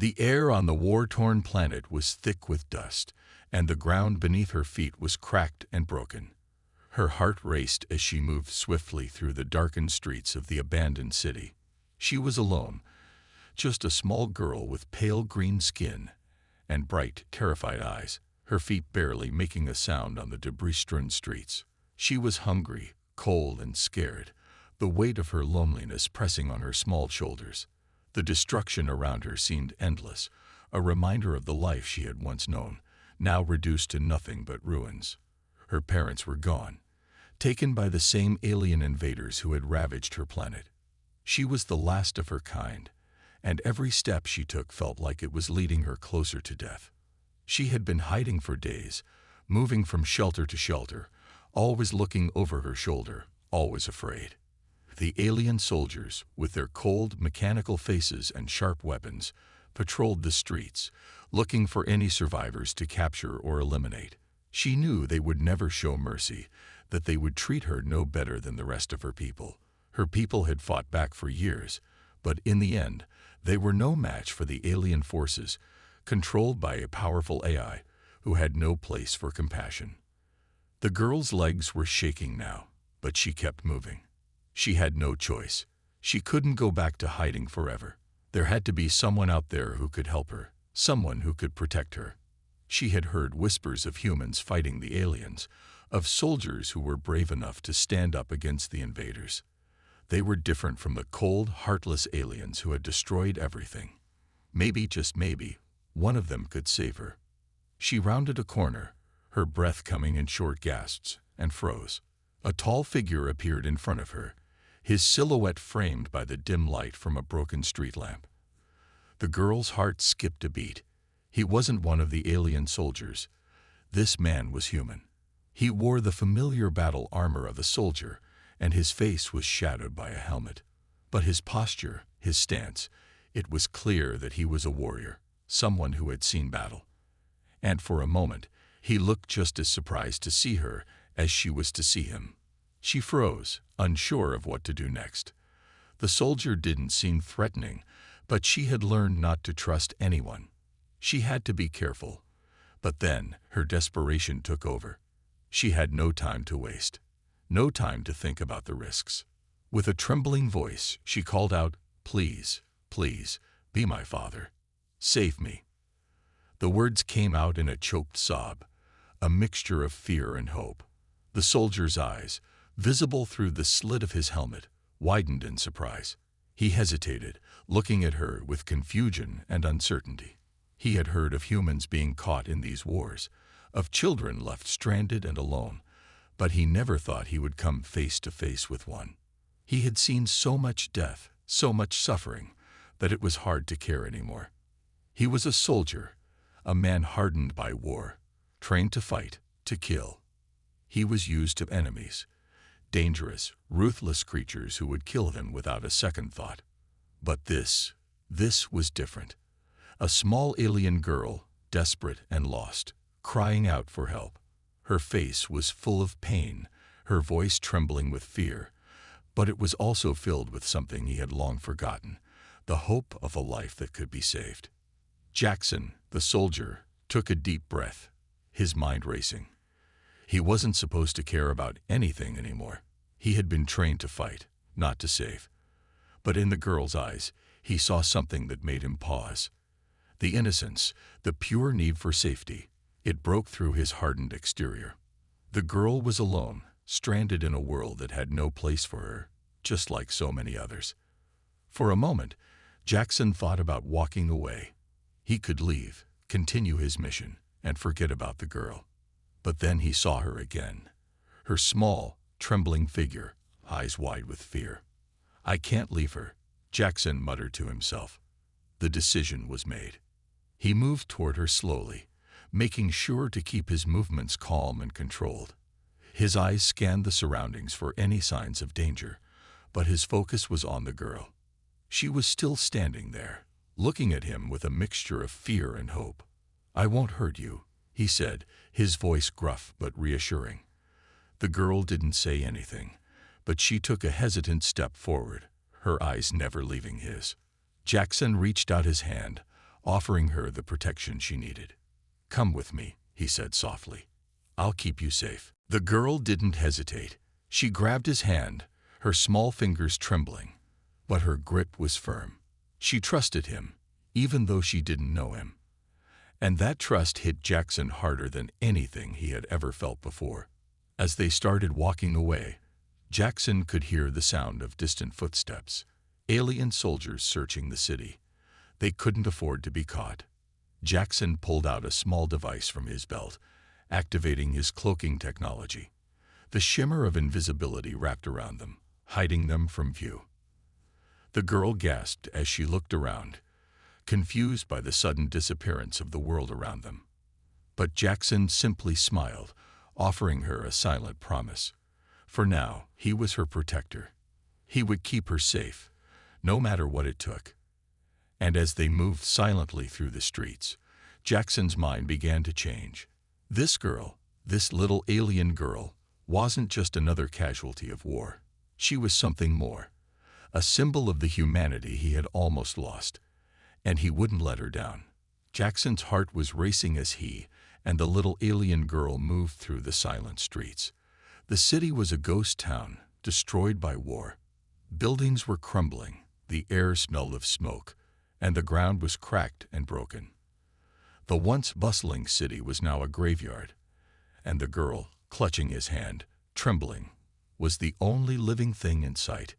The air on the war-torn planet was thick with dust, and the ground beneath her feet was cracked and broken. Her heart raced as she moved swiftly through the darkened streets of the abandoned city. She was alone, just a small girl with pale green skin and bright, terrified eyes, her feet barely making a sound on the debris-strewn streets. She was hungry, cold, and scared, the weight of her loneliness pressing on her small shoulders. The destruction around her seemed endless, a reminder of the life she had once known, now reduced to nothing but ruins. Her parents were gone, taken by the same alien invaders who had ravaged her planet. She was the last of her kind, and every step she took felt like it was leading her closer to death. She had been hiding for days, moving from shelter to shelter, always looking over her shoulder, always afraid. The alien soldiers, with their cold, mechanical faces and sharp weapons, patrolled the streets, looking for any survivors to capture or eliminate. She knew they would never show mercy, that they would treat her no better than the rest of her people. Her people had fought back for years, but in the end, they were no match for the alien forces, controlled by a powerful AI who had no place for compassion. The girl's legs were shaking now, but she kept moving. She had no choice. She couldn't go back to hiding forever. There had to be someone out there who could help her, someone who could protect her. She had heard whispers of humans fighting the aliens, of soldiers who were brave enough to stand up against the invaders. They were different from the cold, heartless aliens who had destroyed everything. Maybe, just maybe, one of them could save her. She rounded a corner, her breath coming in short gasps, and froze. A tall figure appeared in front of her, his silhouette framed by the dim light from a broken street lamp. The girl's heart skipped a beat. He wasn't one of the alien soldiers. This man was human. He wore the familiar battle armor of a soldier, and his face was shadowed by a helmet. But his posture, his stance, it was clear that he was a warrior, someone who had seen battle. And for a moment, he looked just as surprised to see her as she was to see him. She froze, unsure of what to do next. The soldier didn't seem threatening, but she had learned not to trust anyone. She had to be careful. But then her desperation took over. She had no time to waste, no time to think about the risks. With a trembling voice, she called out, "Please, please, be my father. Save me." The words came out in a choked sob, a mixture of fear and hope. The soldier's eyes, visible through the slit of his helmet, widened in surprise. He hesitated, looking at her with confusion and uncertainty. He had heard of humans being caught in these wars, of children left stranded and alone, but he never thought he would come face to face with one. He had seen so much death, so much suffering, that it was hard to care anymore. He was a soldier, a man hardened by war, trained to fight, to kill. He was used to enemies, dangerous, ruthless creatures who would kill him without a second thought. But this was different. A small alien girl, desperate and lost, crying out for help. Her face was full of pain, her voice trembling with fear, but it was also filled with something he had long forgotten, the hope of a life that could be saved. Jackson, the soldier, took a deep breath, his mind racing. He wasn't supposed to care about anything anymore. He had been trained to fight, not to save. But in the girl's eyes, he saw something that made him pause. The innocence, the pure need for safety, it broke through his hardened exterior. The girl was alone, stranded in a world that had no place for her, just like so many others. For a moment, Jackson thought about walking away. He could leave, continue his mission, and forget about the girl. But then he saw her again. Her small, trembling figure, eyes wide with fear. "I can't leave her," Jackson muttered to himself. The decision was made. He moved toward her slowly, making sure to keep his movements calm and controlled. His eyes scanned the surroundings for any signs of danger, but his focus was on the girl. She was still standing there, looking at him with a mixture of fear and hope. "I won't hurt you," he said, his voice gruff but reassuring. The girl didn't say anything, but she took a hesitant step forward, her eyes never leaving his. Jackson reached out his hand, offering her the protection she needed. "Come with me," he said softly. "I'll keep you safe." The girl didn't hesitate. She grabbed his hand, her small fingers trembling, but her grip was firm. She trusted him, even though she didn't know him. And that trust hit Jackson harder than anything he had ever felt before. As they started walking away, Jackson could hear the sound of distant footsteps, alien soldiers searching the city. They couldn't afford to be caught. Jackson pulled out a small device from his belt, activating his cloaking technology. The shimmer of invisibility wrapped around them, hiding them from view. The girl gasped as she looked around, confused by the sudden disappearance of the world around them. But Jackson simply smiled, offering her a silent promise. For now, he was her protector. He would keep her safe, no matter what it took. And as they moved silently through the streets, Jackson's mind began to change. This girl, this little alien girl, wasn't just another casualty of war. She was something more, a symbol of the humanity he had almost lost, and he wouldn't let her down. Jackson's heart was racing as he and the little alien girl moved through the silent streets. The city was a ghost town, destroyed by war. Buildings were crumbling, the air smelled of smoke, and the ground was cracked and broken. The once bustling city was now a graveyard, and the girl, clutching his hand, trembling, was the only living thing in sight.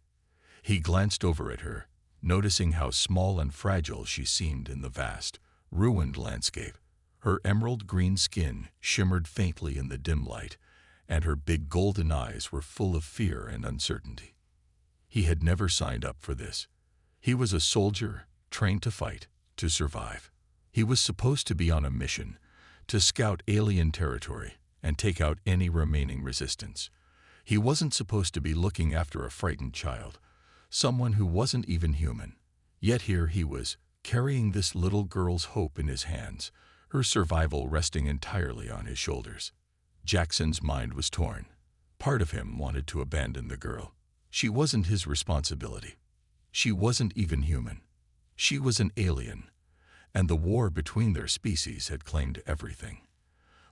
He glanced over at her, noticing how small and fragile she seemed in the vast, ruined landscape. Her emerald green skin shimmered faintly in the dim light, and her big golden eyes were full of fear and uncertainty. He had never signed up for this. He was a soldier, trained to fight, to survive. He was supposed to be on a mission, to scout alien territory and take out any remaining resistance. He wasn't supposed to be looking after a frightened child, someone who wasn't even human. Yet here he was, carrying this little girl's hope in his hands, her survival resting entirely on his shoulders. Jackson's mind was torn. Part of him wanted to abandon the girl. She wasn't his responsibility. She wasn't even human. She was an alien, and the war between their species had claimed everything.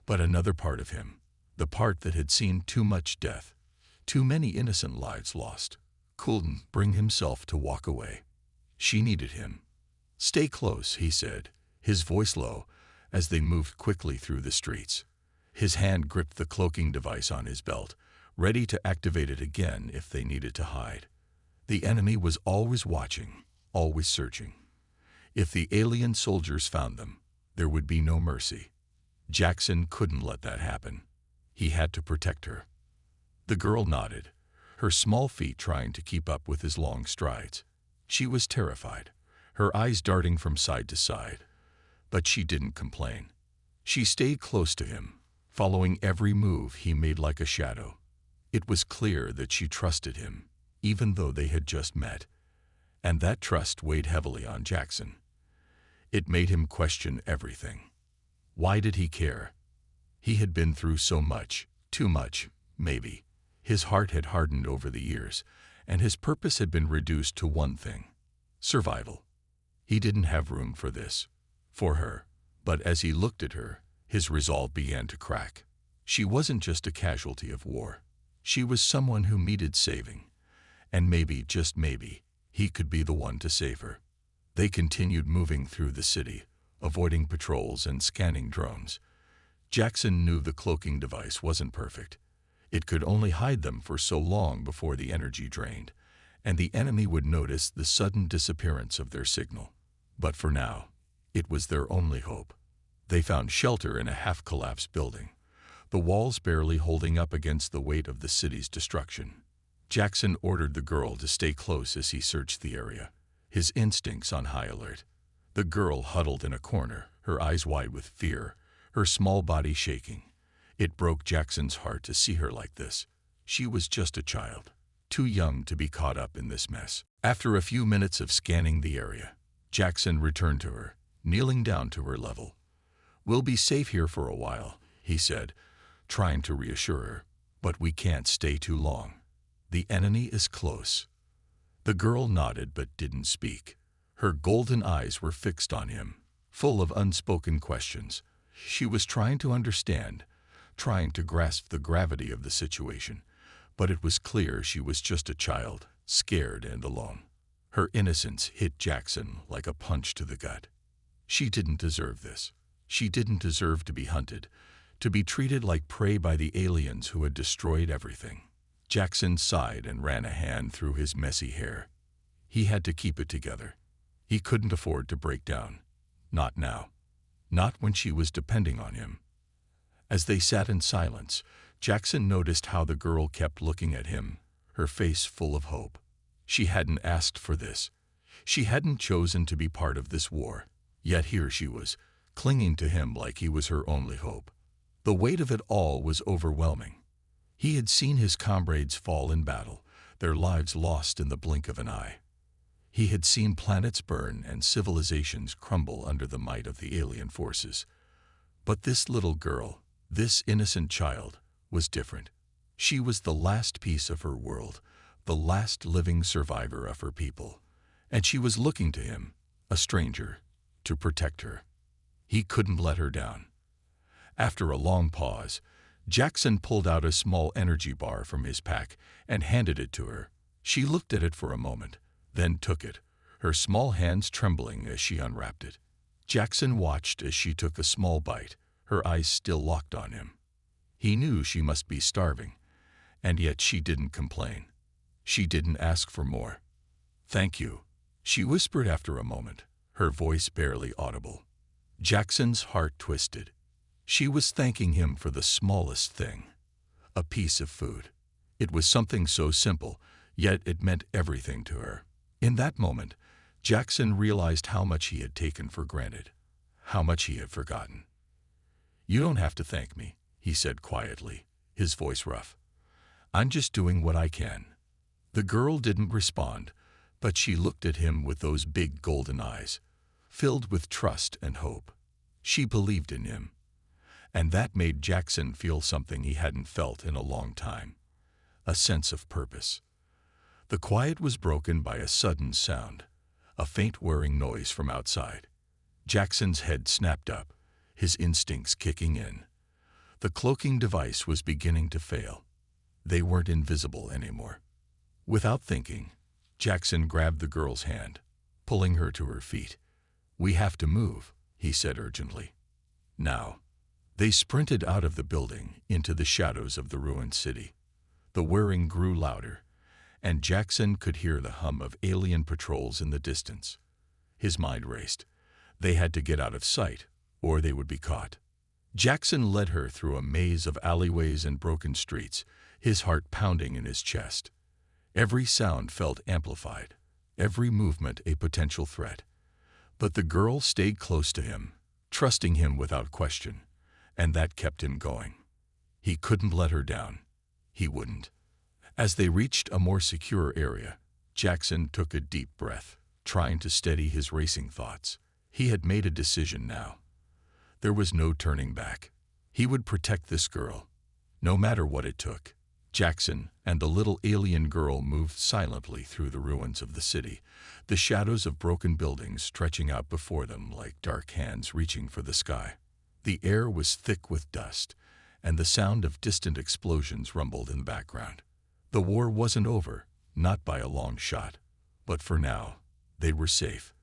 But another part of him, the part that had seen too much death, too many innocent lives lost, couldn't bring himself to walk away. She needed him. "Stay close," he said, his voice low, as they moved quickly through the streets. His hand gripped the cloaking device on his belt, ready to activate it again if they needed to hide. The enemy was always watching, always searching. If the alien soldiers found them, there would be no mercy. Jackson couldn't let that happen. He had to protect her. The girl nodded, her small feet trying to keep up with his long strides. She was terrified, her eyes darting from side to side. But she didn't complain. She stayed close to him, following every move he made like a shadow. It was clear that she trusted him, even though they had just met. And that trust weighed heavily on Jackson. It made him question everything. Why did he care? He had been through so much, too much, maybe. His heart had hardened over the years, and his purpose had been reduced to one thing: survival. He didn't have room for this, for her. But as he looked at her, his resolve began to crack. She wasn't just a casualty of war. She was someone who needed saving. And maybe, just maybe, he could be the one to save her. They continued moving through the city, avoiding patrols and scanning drones. Jackson knew the cloaking device wasn't perfect. It could only hide them for so long before the energy drained, and the enemy would notice the sudden disappearance of their signal. But for now, it was their only hope. They found shelter in a half-collapsed building, the walls barely holding up against the weight of the city's destruction. Jackson ordered the girl to stay close as he searched the area, his instincts on high alert. The girl huddled in a corner, her eyes wide with fear, her small body shaking. It broke Jackson's heart to see her like this. She was just a child, too young to be caught up in this mess. After a few minutes of scanning the area, Jackson returned to her, kneeling down to her level. "We'll be safe here for a while," he said, trying to reassure her. "But we can't stay too long. The enemy is close." The girl nodded but didn't speak. Her golden eyes were fixed on him, full of unspoken questions. She was trying to understand, trying to grasp the gravity of the situation, but it was clear she was just a child, scared and alone. Her innocence hit Jackson like a punch to the gut. She didn't deserve this. She didn't deserve to be hunted, to be treated like prey by the aliens who had destroyed everything. Jackson sighed and ran a hand through his messy hair. He had to keep it together. He couldn't afford to break down. Not now. Not when she was depending on him. As they sat in silence, Jackson noticed how the girl kept looking at him, her face full of hope. She hadn't asked for this. She hadn't chosen to be part of this war. Yet here she was, clinging to him like he was her only hope. The weight of it all was overwhelming. He had seen his comrades fall in battle, their lives lost in the blink of an eye. He had seen planets burn and civilizations crumble under the might of the alien forces. But this little girl, this innocent child, was different. She was the last piece of her world, the last living survivor of her people. And she was looking to him, a stranger, to protect her. He couldn't let her down. After a long pause, Jackson pulled out a small energy bar from his pack and handed it to her. She looked at it for a moment, then took it, her small hands trembling as she unwrapped it. Jackson watched as she took a small bite, her eyes still locked on him. He knew she must be starving, and yet she didn't complain. She didn't ask for more. "Thank you," she whispered after a moment, her voice barely audible. Jackson's heart twisted. She was thanking him for the smallest thing, a piece of food. It was something so simple, yet it meant everything to her. In that moment, Jackson realized how much he had taken for granted, how much he had forgotten. "You don't have to thank me," he said quietly, his voice rough. "I'm just doing what I can." The girl didn't respond, but she looked at him with those big golden eyes, filled with trust and hope. She believed in him. And that made Jackson feel something he hadn't felt in a long time, a sense of purpose. The quiet was broken by a sudden sound, a faint whirring noise from outside. Jackson's head snapped up, his instincts kicking in. The cloaking device was beginning to fail. They weren't invisible anymore. Without thinking, Jackson grabbed the girl's hand, pulling her to her feet. "We have to move," he said urgently. "Now." They sprinted out of the building into the shadows of the ruined city. The whirring grew louder, and Jackson could hear the hum of alien patrols in the distance. His mind raced. They had to get out of sight, or they would be caught. Jackson led her through a maze of alleyways and broken streets, his heart pounding in his chest. Every sound felt amplified, every movement a potential threat. But the girl stayed close to him, trusting him without question, and that kept him going. He couldn't let her down. He wouldn't. As they reached a more secure area, Jackson took a deep breath, trying to steady his racing thoughts. He had made a decision now. There was no turning back. He would protect this girl, no matter what it took. Jackson and the little alien girl moved silently through the ruins of the city, the shadows of broken buildings stretching out before them like dark hands reaching for the sky. The air was thick with dust, and the sound of distant explosions rumbled in the background. The war wasn't over, not by a long shot. But for now, they were safe.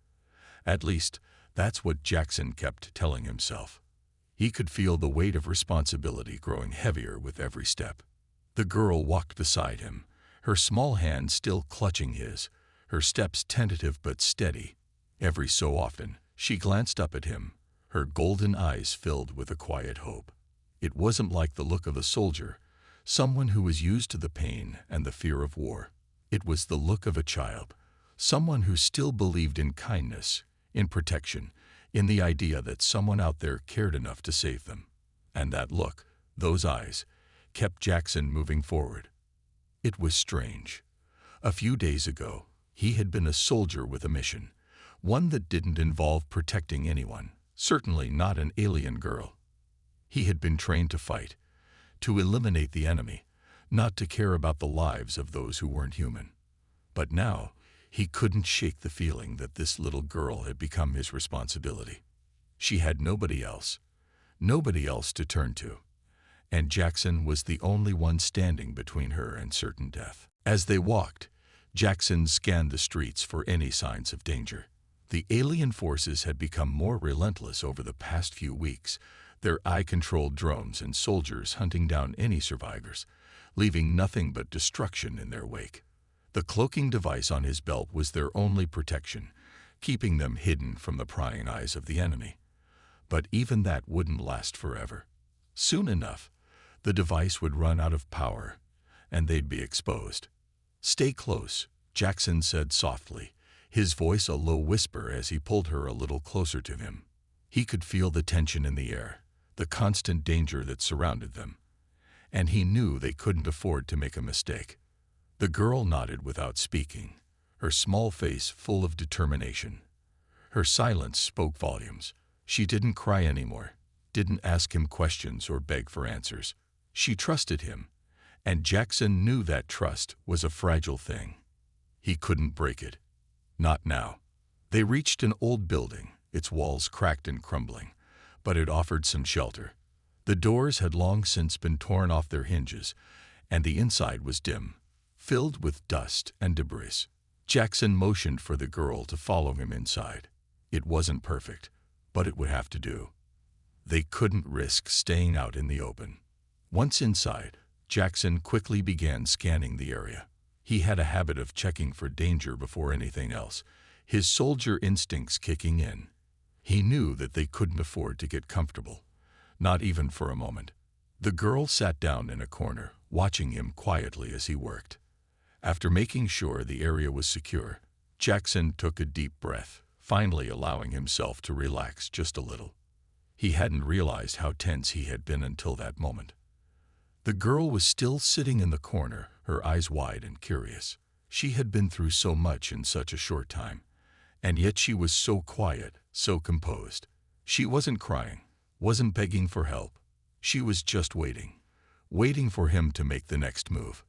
At least, that's what Jackson kept telling himself. He could feel the weight of responsibility growing heavier with every step. The girl walked beside him, her small hand still clutching his, her steps tentative but steady. Every so often, she glanced up at him, her golden eyes filled with a quiet hope. It wasn't like the look of a soldier, someone who was used to the pain and the fear of war. It was the look of a child, someone who still believed in kindness, in protection, in the idea that someone out there cared enough to save them. And that look, those eyes, kept Jackson moving forward. It was strange. A few days ago, he had been a soldier with a mission, one that didn't involve protecting anyone, certainly not an alien girl. He had been trained to fight, to eliminate the enemy, not to care about the lives of those who weren't human. But now, he couldn't shake the feeling that this little girl had become his responsibility. She had nobody else to turn to, and Jackson was the only one standing between her and certain death. As they walked, Jackson scanned the streets for any signs of danger. The alien forces had become more relentless over the past few weeks, their eye-controlled drones and soldiers hunting down any survivors, leaving nothing but destruction in their wake. The cloaking device on his belt was their only protection, keeping them hidden from the prying eyes of the enemy. But even that wouldn't last forever. Soon enough, the device would run out of power, and they'd be exposed. "Stay close," Jackson said softly, his voice a low whisper as he pulled her a little closer to him. He could feel the tension in the air, the constant danger that surrounded them, and he knew they couldn't afford to make a mistake. The girl nodded without speaking, her small face full of determination. Her silence spoke volumes. She didn't cry anymore, didn't ask him questions or beg for answers. She trusted him, and Jackson knew that trust was a fragile thing. He couldn't break it. Not now. They reached an old building, its walls cracked and crumbling, but it offered some shelter. The doors had long since been torn off their hinges, and the inside was dim, filled with dust and debris. Jackson motioned for the girl to follow him inside. It wasn't perfect, but it would have to do. They couldn't risk staying out in the open. Once inside, Jackson quickly began scanning the area. He had a habit of checking for danger before anything else, his soldier instincts kicking in. He knew that they couldn't afford to get comfortable, not even for a moment. The girl sat down in a corner, watching him quietly as he worked. After making sure the area was secure, Jackson took a deep breath, finally allowing himself to relax just a little. He hadn't realized how tense he had been until that moment. The girl was still sitting in the corner, her eyes wide and curious. She had been through so much in such a short time, and yet she was so quiet, so composed. She wasn't crying, wasn't begging for help. She was just waiting for him to make the next move.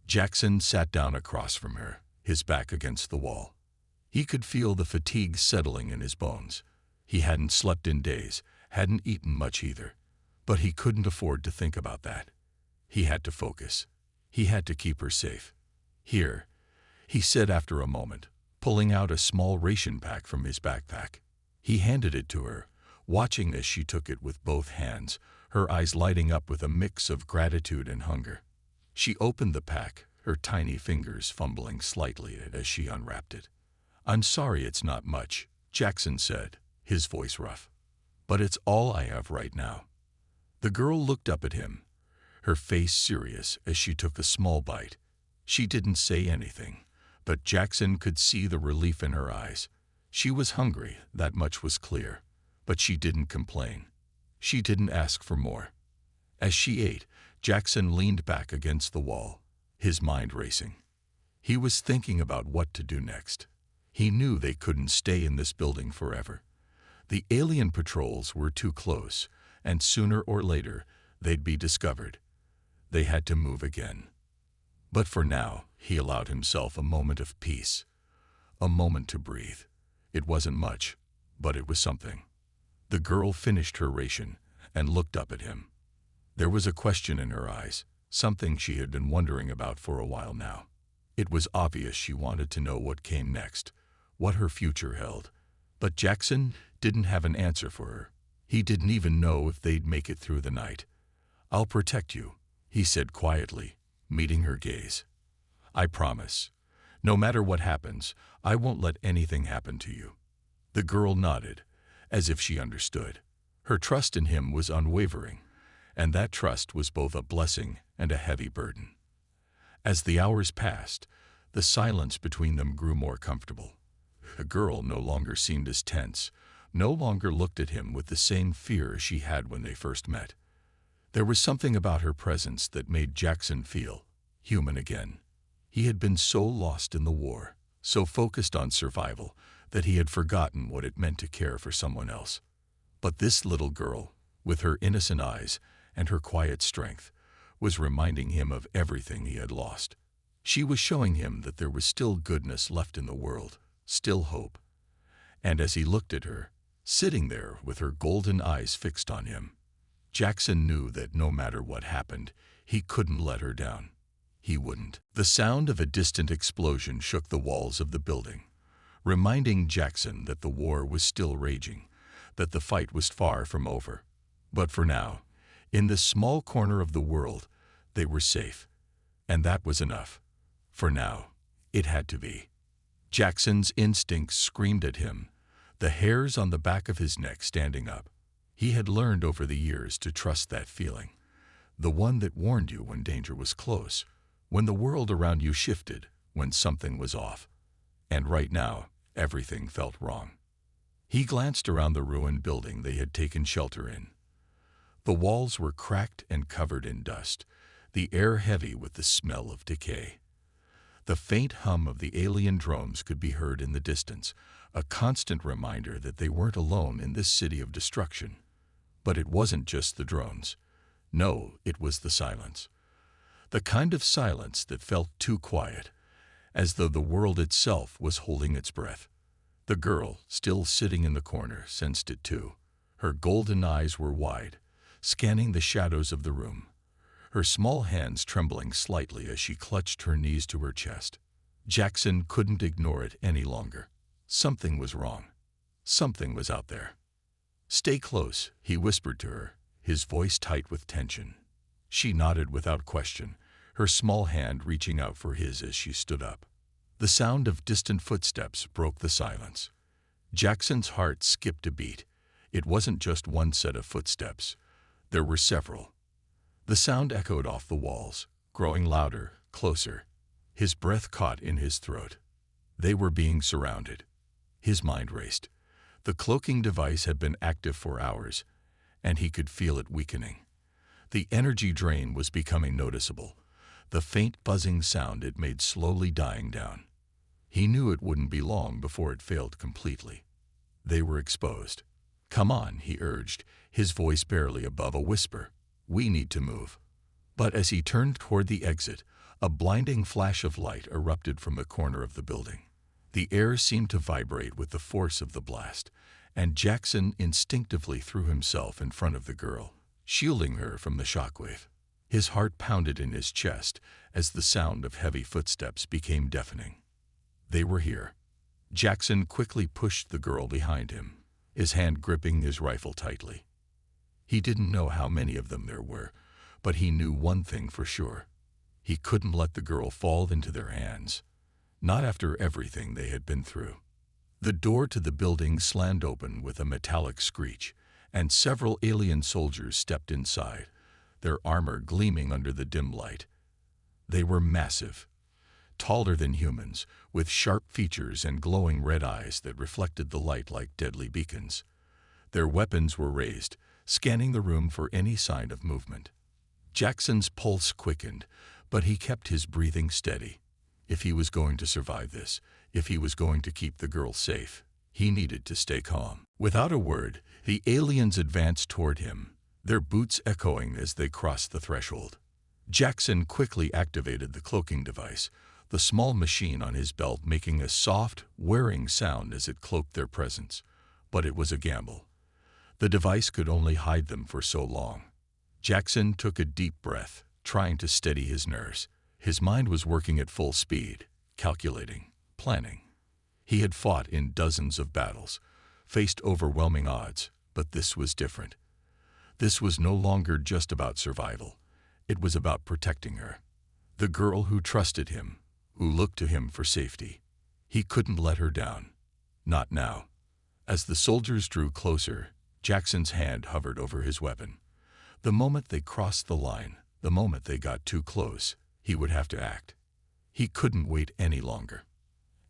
Jackson sat down across from her, his back against the wall. He could feel the fatigue settling in his bones. He hadn't slept in days, hadn't eaten much either, but he couldn't afford to think about that. He had to focus. He had to keep her safe. "Here," he said after a moment, pulling out a small ration pack from his backpack. He handed it to her, watching as she took it with both hands, her eyes lighting up with a mix of gratitude and hunger. She opened the pack, her tiny fingers fumbling slightly as she unwrapped it. "I'm sorry it's not much," Jackson said, his voice rough, "but it's all I have right now." The girl looked up at him, her face serious as she took a small bite. She didn't say anything, but Jackson could see the relief in her eyes. She was hungry, that much was clear, but she didn't complain. She didn't ask for more. As she ate, Jackson leaned back against the wall, his mind racing. He was thinking about what to do next. He knew they couldn't stay in this building forever. The alien patrols were too close, and sooner or later, they'd be discovered. They had to move again. But for now, he allowed himself a moment of peace, a moment to breathe. It wasn't much, but it was something. The girl finished her ration and looked up at him. There was a question in her eyes, something she had been wondering about for a while now. It was obvious she wanted to know what came next, what her future held. But Jackson didn't have an answer for her. He didn't even know if they'd make it through the night. "I'll protect you," he said quietly, meeting her gaze. "I promise. No matter what happens, I won't let anything happen to you." The girl nodded, as if she understood. Her trust in him was unwavering, and that trust was both a blessing and a heavy burden. As the hours passed, the silence between them grew more comfortable. The girl no longer seemed as tense, no longer looked at him with the same fear she had when they first met. There was something about her presence that made Jackson feel human again. He had been so lost in the war, so focused on survival, that he had forgotten what it meant to care for someone else. But this little girl, with her innocent eyes and her quiet strength, was reminding him of everything he had lost. She was showing him that there was still goodness left in the world, still hope. And as he looked at her, sitting there with her golden eyes fixed on him. Jackson knew that no matter what happened, he couldn't let her down. He wouldn't. The sound of a distant explosion shook the walls of the building, reminding Jackson that the war was still raging, that the fight was far from over. But for now, in this small corner of the world, they were safe. And that was enough. For now, it had to be. Jackson's instincts screamed at him, the hairs on the back of his neck standing up. He had learned over the years to trust that feeling, the one that warned you when danger was close, when the world around you shifted, when something was off. And right now, everything felt wrong. He glanced around the ruined building they had taken shelter in. The walls were cracked and covered in dust, the air heavy with the smell of decay. The faint hum of the alien drones could be heard in the distance, a constant reminder that they weren't alone in this city of destruction. But it wasn't just the drones. No, it was the silence. The kind of silence that felt too quiet, as though the world itself was holding its breath. The girl, still sitting in the corner, sensed it too. Her golden eyes were wide, scanning the shadows of the room, her small hands trembling slightly as she clutched her knees to her chest. Jackson couldn't ignore it any longer. Something was wrong. Something was out there. "Stay close," he whispered to her, his voice tight with tension. She nodded without question, her small hand reaching out for his as she stood up. The sound of distant footsteps broke the silence. Jackson's heart skipped a beat. It wasn't just one set of footsteps. There were several. The sound echoed off the walls, growing louder, closer. His breath caught in his throat. They were being surrounded. His mind raced. The cloaking device had been active for hours, and he could feel it weakening. The energy drain was becoming noticeable, the faint buzzing sound it made slowly dying down. He knew it wouldn't be long before it failed completely. They were exposed. "Come on," he urged, his voice barely above a whisper. "We need to move." But as he turned toward the exit, a blinding flash of light erupted from the corner of the building. The air seemed to vibrate with the force of the blast, and Jackson instinctively threw himself in front of the girl, shielding her from the shockwave. His heart pounded in his chest as the sound of heavy footsteps became deafening. They were here. Jackson quickly pushed the girl behind him, his hand gripping his rifle tightly. He didn't know how many of them there were, but he knew one thing for sure. He couldn't let the girl fall into their hands, not after everything they had been through. The door to the building slammed open with a metallic screech, and several alien soldiers stepped inside, their armor gleaming under the dim light. They were massive, taller than humans, with sharp features and glowing red eyes that reflected the light like deadly beacons. Their weapons were raised, scanning the room for any sign of movement. Jackson's pulse quickened, but he kept his breathing steady. If he was going to survive this, if he was going to keep the girl safe, he needed to stay calm. Without a word, the aliens advanced toward him, their boots echoing as they crossed the threshold. Jackson quickly activated the cloaking device, the small machine on his belt making a soft, whirring sound as it cloaked their presence. But it was a gamble. The device could only hide them for so long. Jackson took a deep breath, trying to steady his nerves. His mind was working at full speed, calculating, planning. He had fought in dozens of battles, faced overwhelming odds, but this was different. This was no longer just about survival. It was about protecting her. The girl who trusted him, who looked to him for safety. He couldn't let her down. Not now. As the soldiers drew closer, Jackson's hand hovered over his weapon. The moment they crossed the line, the moment they got too close, he would have to act. He couldn't wait any longer.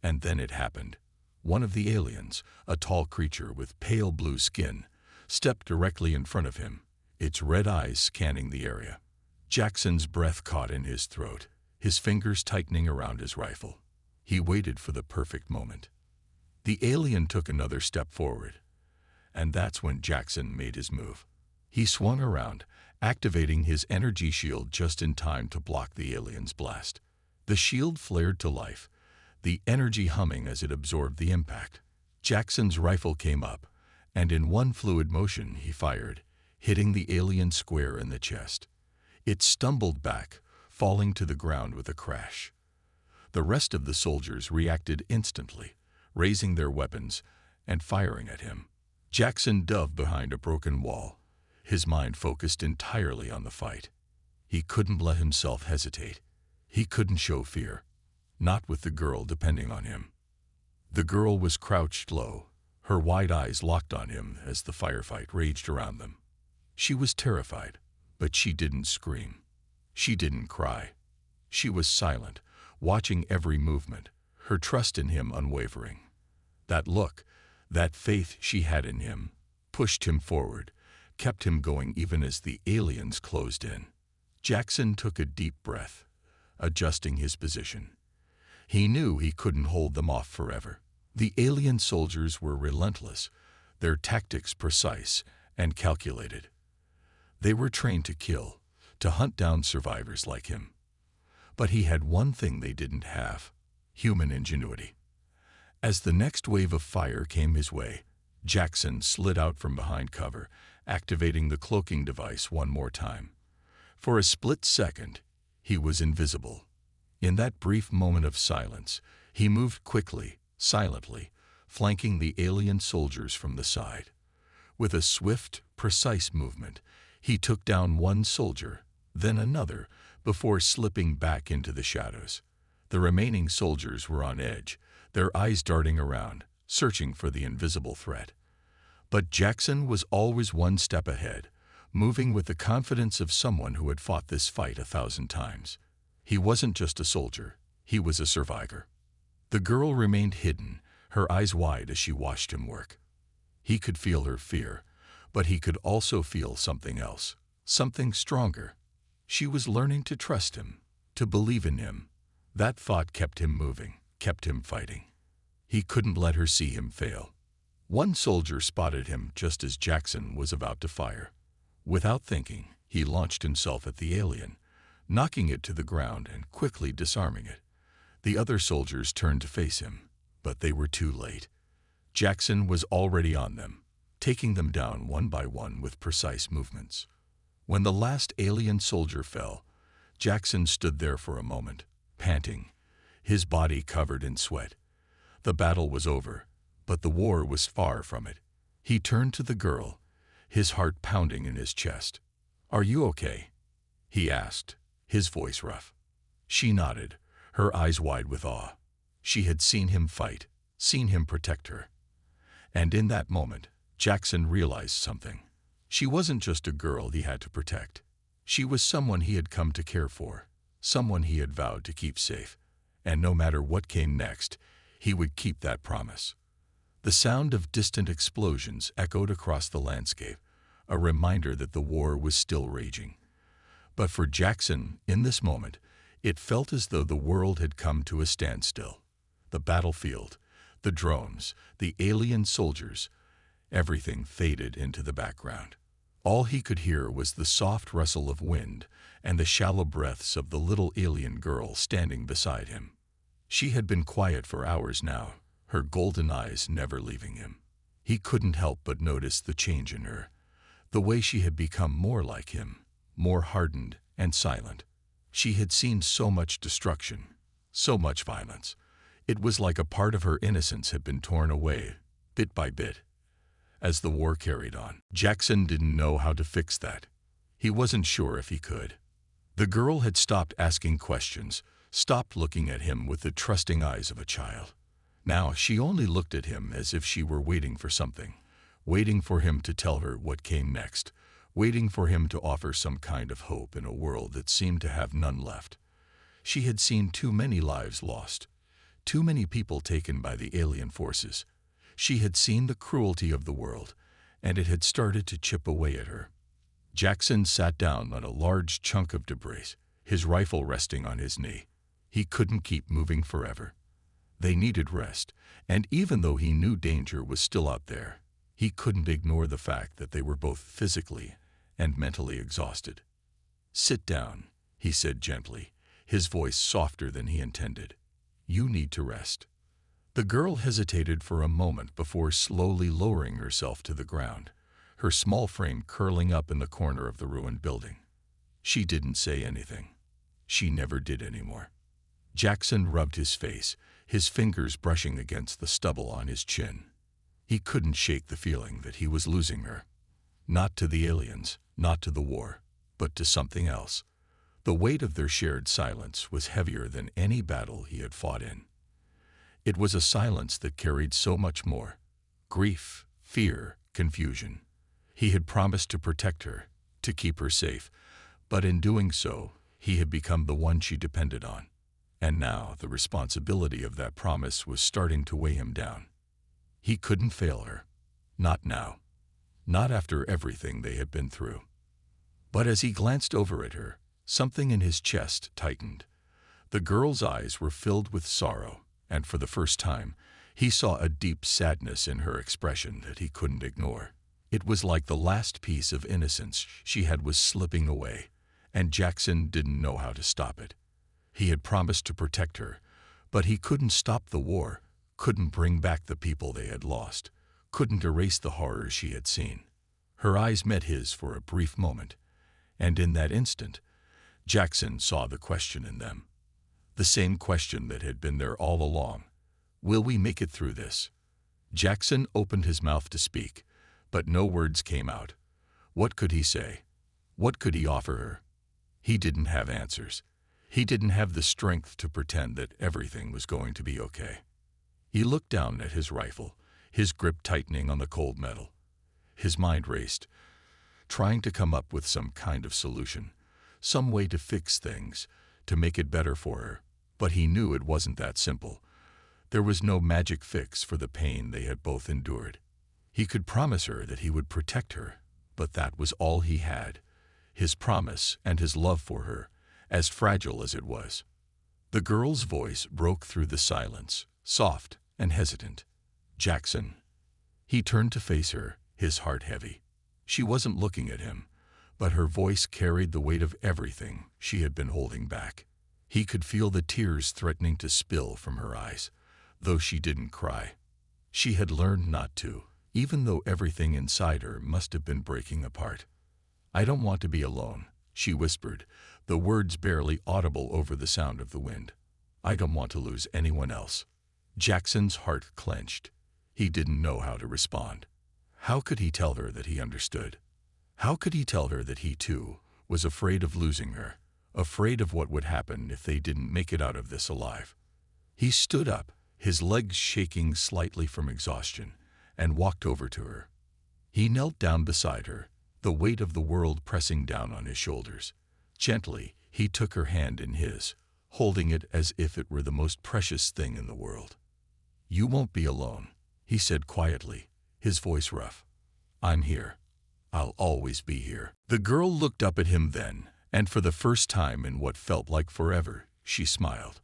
And then it happened. One of the aliens, a tall creature with pale blue skin, stepped directly in front of him, its red eyes scanning the area. Jackson's breath caught in his throat, his fingers tightening around his rifle. He waited for the perfect moment. The alien took another step forward, and that's when Jackson made his move. He swung around, activating his energy shield just in time to block the alien's blast. The shield flared to life, the energy humming as it absorbed the impact. Jackson's rifle came up, and in one fluid motion he fired, hitting the alien square in the chest. It stumbled back, falling to the ground with a crash. The rest of the soldiers reacted instantly, raising their weapons and firing at him. Jackson dove behind a broken wall, his mind focused entirely on the fight. He couldn't let himself hesitate. He couldn't show fear, not with the girl depending on him. The girl was crouched low, her wide eyes locked on him as the firefight raged around them. She was terrified, but she didn't scream. She didn't cry. She was silent, watching every movement, her trust in him unwavering. That look, that faith she had in him, pushed him forward, kept him going even as the aliens closed in. Jackson took a deep breath, adjusting his position. He knew he couldn't hold them off forever. The alien soldiers were relentless, their tactics precise and calculated. They were trained to kill, to hunt down survivors like him. But he had one thing they didn't have: human ingenuity. As the next wave of fire came his way, Jackson slid out from behind cover, activating the cloaking device one more time. For a split second, he was invisible. In that brief moment of silence, he moved quickly, silently, flanking the alien soldiers from the side. With a swift, precise movement, he took down one soldier, then another, before slipping back into the shadows. The remaining soldiers were on edge, their eyes darting around, searching for the invisible threat. But Jackson was always one step ahead, moving with the confidence of someone who had fought this fight 1,000 times. He wasn't just a soldier, he was a survivor. The girl remained hidden, her eyes wide as she watched him work. He could feel her fear, but he could also feel something else, something stronger. She was learning to trust him, to believe in him. That thought kept him moving, kept him fighting. He couldn't let her see him fail. One soldier spotted him just as Jackson was about to fire. Without thinking, he launched himself at the alien, knocking it to the ground and quickly disarming it. The other soldiers turned to face him, but they were too late. Jackson was already on them, taking them down one by one with precise movements. When the last alien soldier fell, Jackson stood there for a moment, panting, his body covered in sweat. The battle was over, but the war was far from it. He turned to the girl, his heart pounding in his chest. "Are you okay?" he asked, his voice rough. She nodded, her eyes wide with awe. She had seen him fight, seen him protect her. And in that moment, Jackson realized something. She wasn't just a girl he had to protect. She was someone he had come to care for, someone he had vowed to keep safe. And no matter what came next, he would keep that promise. The sound of distant explosions echoed across the landscape, a reminder that the war was still raging. But for Jackson, in this moment, it felt as though the world had come to a standstill. The battlefield, the drones, the alien soldiers, everything faded into the background. All he could hear was the soft rustle of wind and the shallow breaths of the little alien girl standing beside him. She had been quiet for hours now, her golden eyes never leaving him. He couldn't help but notice the change in her, the way she had become more like him, more hardened and silent. She had seen so much destruction, so much violence. It was like a part of her innocence had been torn away, bit by bit. As the war carried on, Jackson didn't know how to fix that. He wasn't sure if he could. The girl had stopped asking questions, stopped looking at him with the trusting eyes of a child. Now she only looked at him as if she were waiting for something, waiting for him to tell her what came next, waiting for him to offer some kind of hope in a world that seemed to have none left. She had seen too many lives lost, too many people taken by the alien forces. She had seen the cruelty of the world, and it had started to chip away at her. Jackson sat down on a large chunk of debris, his rifle resting on his knee. He couldn't keep moving forever. They needed rest, and even though he knew danger was still out there, he couldn't ignore the fact that they were both physically and mentally exhausted. "Sit down," he said gently, his voice softer than he intended. "You need to rest." The girl hesitated for a moment before slowly lowering herself to the ground, her small frame curling up in the corner of the ruined building. She didn't say anything. She never did anymore. Jackson rubbed his face, his fingers brushing against the stubble on his chin. He couldn't shake the feeling that he was losing her. Not to the aliens, not to the war, but to something else. The weight of their shared silence was heavier than any battle he had fought in. It was a silence that carried so much more: grief, fear, confusion. He had promised to protect her, to keep her safe, but in doing so, he had become the one she depended on. And now the responsibility of that promise was starting to weigh him down. He couldn't fail her. Not now. Not after everything they had been through. But as he glanced over at her, something in his chest tightened. The girl's eyes were filled with sorrow, and for the first time, he saw a deep sadness in her expression that he couldn't ignore. It was like the last piece of innocence she had was slipping away, and Jackson didn't know how to stop it. He had promised to protect her, but he couldn't stop the war, couldn't bring back the people they had lost, couldn't erase the horrors she had seen. Her eyes met his for a brief moment, and in that instant, Jackson saw the question in them. The same question that had been there all along. Will we make it through this? Jackson opened his mouth to speak, but no words came out. What could he say? What could he offer her? He didn't have answers. He didn't have the strength to pretend that everything was going to be okay. He looked down at his rifle, his grip tightening on the cold metal. His mind raced, trying to come up with some kind of solution, some way to fix things, to make it better for her. But he knew it wasn't that simple. There was no magic fix for the pain they had both endured. He could promise her that he would protect her, but that was all he had. His promise and his love for her, as fragile as it was. The girl's voice broke through the silence, soft and hesitant. Jackson. He turned to face her, his heart heavy. She wasn't looking at him, but her voice carried the weight of everything she had been holding back. He could feel the tears threatening to spill from her eyes, though she didn't cry. She had learned not to, even though everything inside her must have been breaking apart. I don't want to be alone, she whispered, the words barely audible over the sound of the wind. I don't want to lose anyone else. Jackson's heart clenched. He didn't know how to respond. How could he tell her that he understood? How could he tell her that he, too, was afraid of losing her, afraid of what would happen if they didn't make it out of this alive? He stood up, his legs shaking slightly from exhaustion, and walked over to her. He knelt down beside her, the weight of the world pressing down on his shoulders. Gently, he took her hand in his, holding it as if it were the most precious thing in the world. You won't be alone, he said quietly, his voice rough. I'm here. I'll always be here. The girl looked up at him then, and for the first time in what felt like forever, she smiled.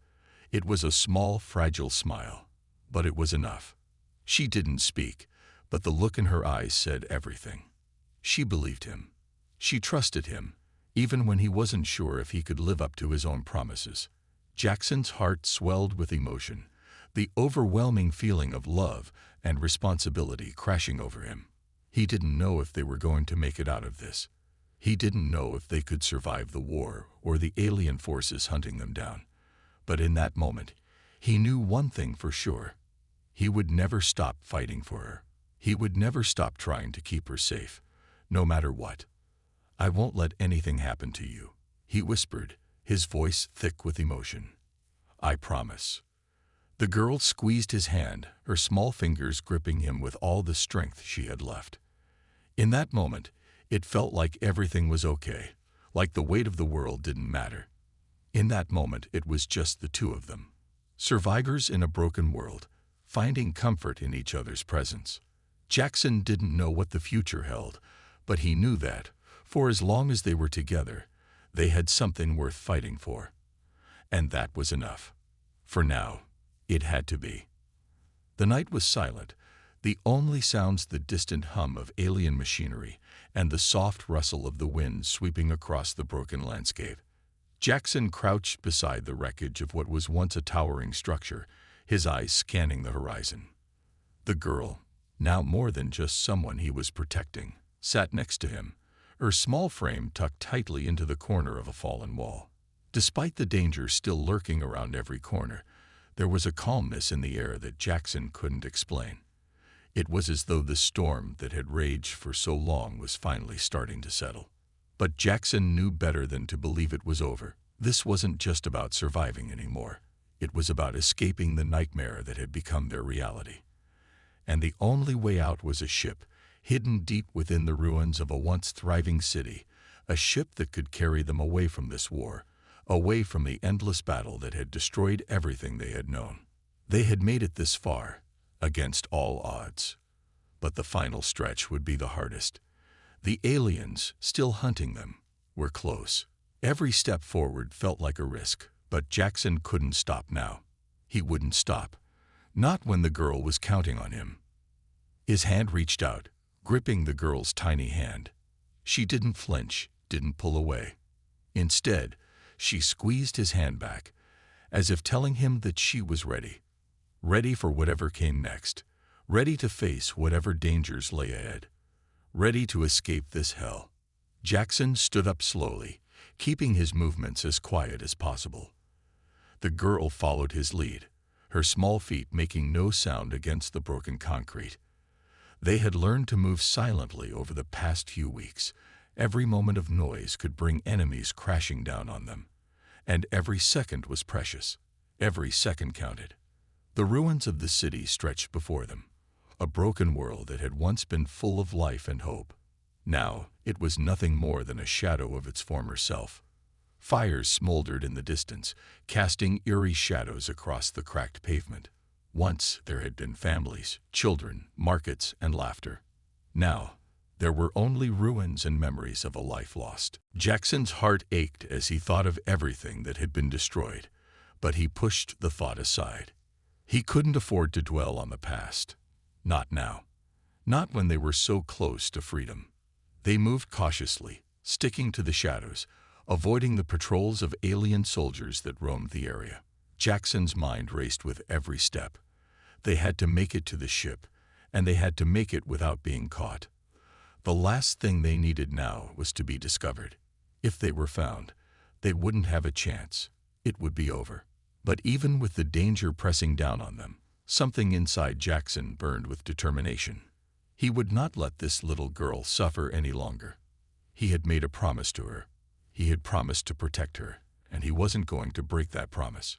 It was a small, fragile smile, but it was enough. She didn't speak, but the look in her eyes said everything. She believed him. She trusted him, even when he wasn't sure if he could live up to his own promises. Jackson's heart swelled with emotion, the overwhelming feeling of love and responsibility crashing over him. He didn't know if they were going to make it out of this. He didn't know if they could survive the war or the alien forces hunting them down. But in that moment, he knew one thing for sure. He would never stop fighting for her. He would never stop trying to keep her safe, no matter what. I won't let anything happen to you, he whispered, his voice thick with emotion. I promise. The girl squeezed his hand, her small fingers gripping him with all the strength she had left. In that moment, it felt like everything was okay, like the weight of the world didn't matter. In that moment, it was just the two of them. Survivors in a broken world, finding comfort in each other's presence. Jackson didn't know what the future held, but he knew that, for as long as they were together, they had something worth fighting for. And that was enough. For now, it had to be. The night was silent, the only sounds the distant hum of alien machinery and the soft rustle of the wind sweeping across the broken landscape. Jackson crouched beside the wreckage of what was once a towering structure, his eyes scanning the horizon. The girl, now more than just someone he was protecting, sat next to him, her small frame tucked tightly into the corner of a fallen wall. Despite the danger still lurking around every corner, there was a calmness in the air that Jackson couldn't explain. It was as though the storm that had raged for so long was finally starting to settle. But Jackson knew better than to believe it was over. This wasn't just about surviving anymore. It was about escaping the nightmare that had become their reality. And the only way out was a ship, hidden deep within the ruins of a once thriving city, a ship that could carry them away from this war, away from the endless battle that had destroyed everything they had known. They had made it this far, against all odds. But the final stretch would be the hardest. The aliens, still hunting them, were close. Every step forward felt like a risk, but Jackson couldn't stop now. He wouldn't stop. Not when the girl was counting on him. His hand reached out, gripping the girl's tiny hand. She didn't flinch, didn't pull away. Instead, she squeezed his hand back, as if telling him that she was ready. Ready for whatever came next. Ready to face whatever dangers lay ahead. Ready to escape this hell. Jackson stood up slowly, keeping his movements as quiet as possible. The girl followed his lead, her small feet making no sound against the broken concrete. They had learned to move silently over the past few weeks. Every moment of noise could bring enemies crashing down on them. And every second was precious. Every second counted. The ruins of the city stretched before them, a broken world that had once been full of life and hope. Now, it was nothing more than a shadow of its former self. Fires smoldered in the distance, casting eerie shadows across the cracked pavement. Once there had been families, children, markets, and laughter. Now, there were only ruins and memories of a life lost. Jackson's heart ached as he thought of everything that had been destroyed, but he pushed the thought aside. He couldn't afford to dwell on the past. Not now. Not when they were so close to freedom. They moved cautiously, sticking to the shadows, avoiding the patrols of alien soldiers that roamed the area. Jackson's mind raced with every step. They had to make it to the ship, and they had to make it without being caught. The last thing they needed now was to be discovered. If they were found, they wouldn't have a chance. It would be over. But even with the danger pressing down on them, something inside Jackson burned with determination. He would not let this little girl suffer any longer. He had made a promise to her. He had promised to protect her, and he wasn't going to break that promise.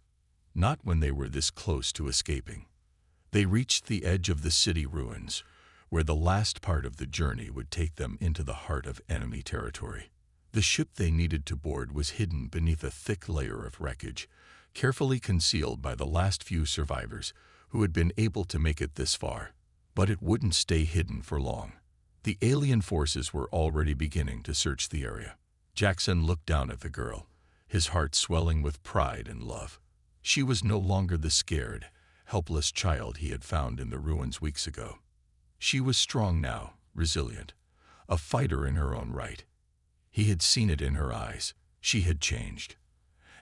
Not when they were this close to escaping. They reached the edge of the city ruins, where the last part of the journey would take them into the heart of enemy territory. The ship they needed to board was hidden beneath a thick layer of wreckage, carefully concealed by the last few survivors who had been able to make it this far. But it wouldn't stay hidden for long. The alien forces were already beginning to search the area. Jackson looked down at the girl, his heart swelling with pride and love. She was no longer the scared, helpless child he had found in the ruins weeks ago. She was strong now, resilient, a fighter in her own right. He had seen it in her eyes. She had changed.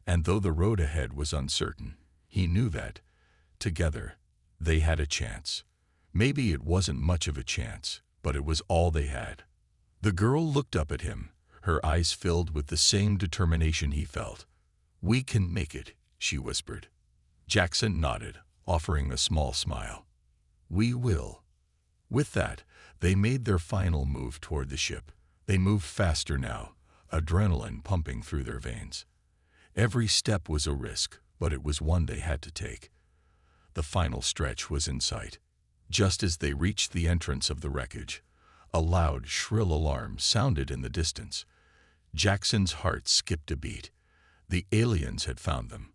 And though the road ahead was uncertain, he knew that, together, they had a chance. Maybe it wasn't much of a chance, but it was all they had. The girl looked up at him, her eyes filled with the same determination he felt. "We can make it," she whispered. Jackson nodded, offering a small smile. "We will." With that, they made their final move toward the ship. They moved faster now, adrenaline pumping through their veins. Every step was a risk, but it was one they had to take. The final stretch was in sight. Just as they reached the entrance of the wreckage, a loud, shrill alarm sounded in the distance. Jackson's heart skipped a beat. The aliens had found them.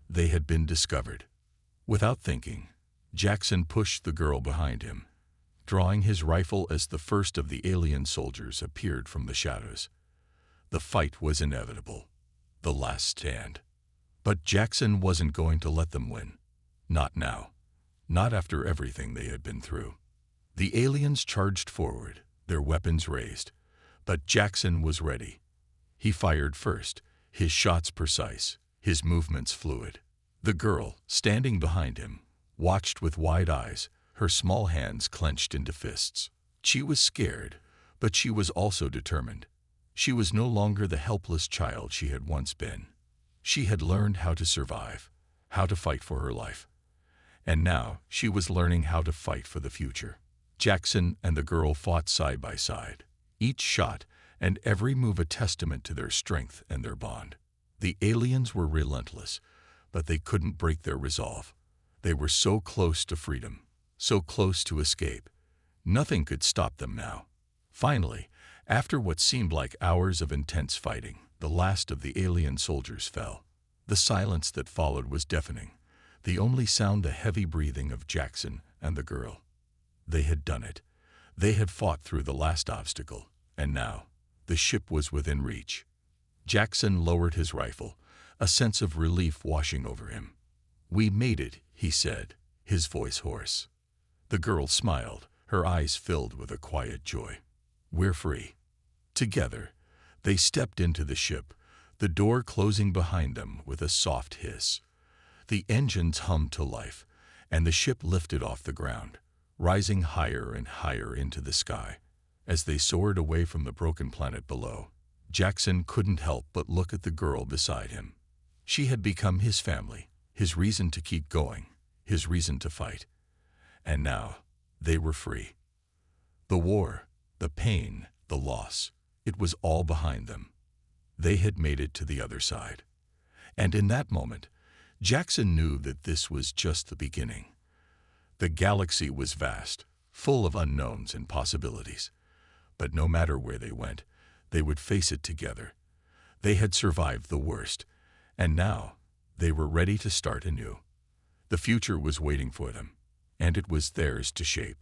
They had been discovered. Without thinking, Jackson pushed the girl behind him, drawing his rifle as the first of the alien soldiers appeared from the shadows. The fight was inevitable. The last stand. But Jackson wasn't going to let them win. Not now. Not after everything they had been through. The aliens charged forward, their weapons raised. But Jackson was ready. He fired first, his shots precise, his movements fluid. The girl, standing behind him, watched with wide eyes, her small hands clenched into fists. She was scared, but she was also determined. She was no longer the helpless child she had once been. She had learned how to survive, how to fight for her life. And now she was learning how to fight for the future. Jackson and the girl fought side by side, each shot and every move a testament to their strength and their bond. The aliens were relentless, but they couldn't break their resolve. They were so close to freedom, so close to escape. Nothing could stop them now. Finally, after what seemed like hours of intense fighting, the last of the alien soldiers fell. The silence that followed was deafening, the only sound the heavy breathing of Jackson and the girl. They had done it. They had fought through the last obstacle, and now the ship was within reach. Jackson lowered his rifle, a sense of relief washing over him. "We made it," he said, his voice hoarse. The girl smiled, her eyes filled with a quiet joy. "We're free." Together, they stepped into the ship, the door closing behind them with a soft hiss. The engines hummed to life, and the ship lifted off the ground, rising higher and higher into the sky. As they soared away from the broken planet below, Jackson couldn't help but look at the girl beside him. She had become his family, his reason to keep going, his reason to fight. And now, they were free. The war, the pain, the loss, it was all behind them. They had made it to the other side. And in that moment, Jackson knew that this was just the beginning. The galaxy was vast, full of unknowns and possibilities. But no matter where they went, they would face it together. They had survived the worst, and now they were ready to start anew. The future was waiting for them, and it was theirs to shape.